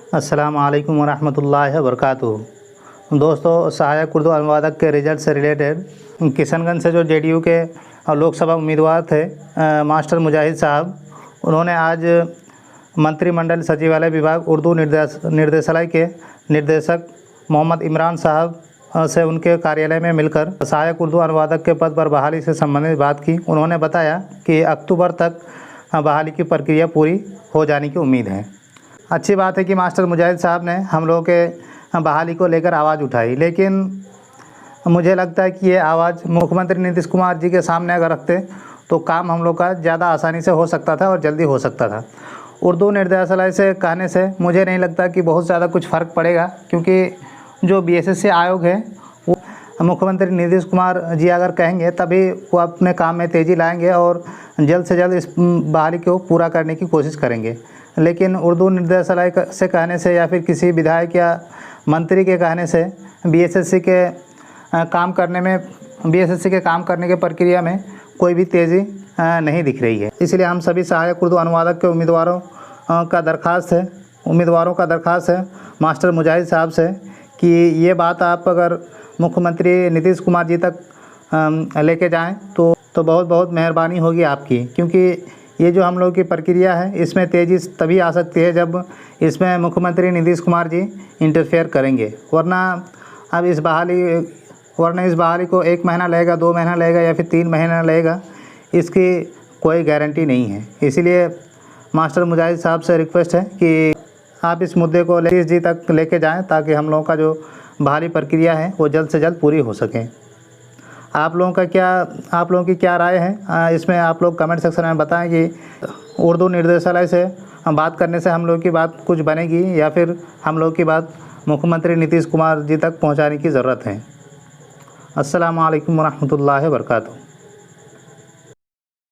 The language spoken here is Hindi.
अस्सलामु अलैकुम वरहमतुल्लाहि वबरकातुहू। दोस्तों, सहायक उर्दू अनुवादक के रिज़ल्ट से रिलेटेड किशनगंज से जो जेडीयू के लोकसभा उम्मीदवार थे मास्टर मुजाहिद साहब, उन्होंने आज मंत्रिमंडल सचिवालय विभाग उर्दू निर्देशालय के निर्देशक मोहम्मद इमरान साहब से उनके कार्यालय में मिलकर सहायक उर्दू अनुवादक के पद पर बहाली से संबंधित बात की। उन्होंने बताया कि अक्टूबर तक बहाली की प्रक्रिया पूरी हो जाने की उम्मीद है। अच्छी बात है कि मास्टर मुजाहिद साहब ने हम लोगों के बहाली को लेकर आवाज़ उठाई, लेकिन मुझे लगता है कि ये आवाज़ मुख्यमंत्री नीतीश कुमार जी के सामने अगर रखते तो काम हम लोग का ज़्यादा आसानी से हो सकता था और जल्दी हो सकता था। उर्दू निर्देशालय से कहने से मुझे नहीं लगता कि बहुत ज़्यादा कुछ फ़र्क पड़ेगा, क्योंकि जो बीएसएससी आयोग है वो मुख्यमंत्री नीतीश कुमार जी अगर कहेंगे तभी वो अपने काम में तेज़ी लाएंगे और जल्द से जल्द इस बहाली को पूरा करने की कोशिश करेंगे। लेकिन उर्दू निर्देशालय से कहने से या फिर किसी विधायक या मंत्री के कहने से बीएसएससी के काम करने के प्रक्रिया में कोई भी तेज़ी नहीं दिख रही है। इसलिए हम सभी सहायक उर्दू अनुवादक के उम्मीदवारों का दरख्वास्त है मास्टर मुजाहिद साहब से कि ये बात आप अगर मुख्यमंत्री नीतीश कुमार जी तक लेके जाएं तो बहुत बहुत मेहरबानी होगी आपकी, क्योंकि ये जो हम लोग की प्रक्रिया है इसमें तेज़ी तभी आ सकती है जब इसमें मुख्यमंत्री नीतीश कुमार जी इंटरफेयर करेंगे। वरना इस बहाली को 1 महीना लगेगा, 2 महीना लगेगा या फिर 3 महीना लगेगा, इसकी कोई गारंटी नहीं है। इसीलिए मास्टर मुजाहिद साहब से रिक्वेस्ट है कि आप इस मुद्दे को नीतीश जी तक लेके जाएं ताकि हम लोगों का जो बहाली प्रक्रिया है वो जल्द से जल्द पूरी हो सके। आप लोगों की क्या राय है, इसमें आप लोग कमेंट सेक्शन में बताएं कि उर्दू निर्देशालय से बात करने से हम लोग की बात कुछ बनेगी या फिर हम लोग की बात मुख्यमंत्री नीतीश कुमार जी तक पहुंचाने की ज़रूरत है। अस्सलामु अलैकुम वरहमतुल्लाहि वबरकातुहू।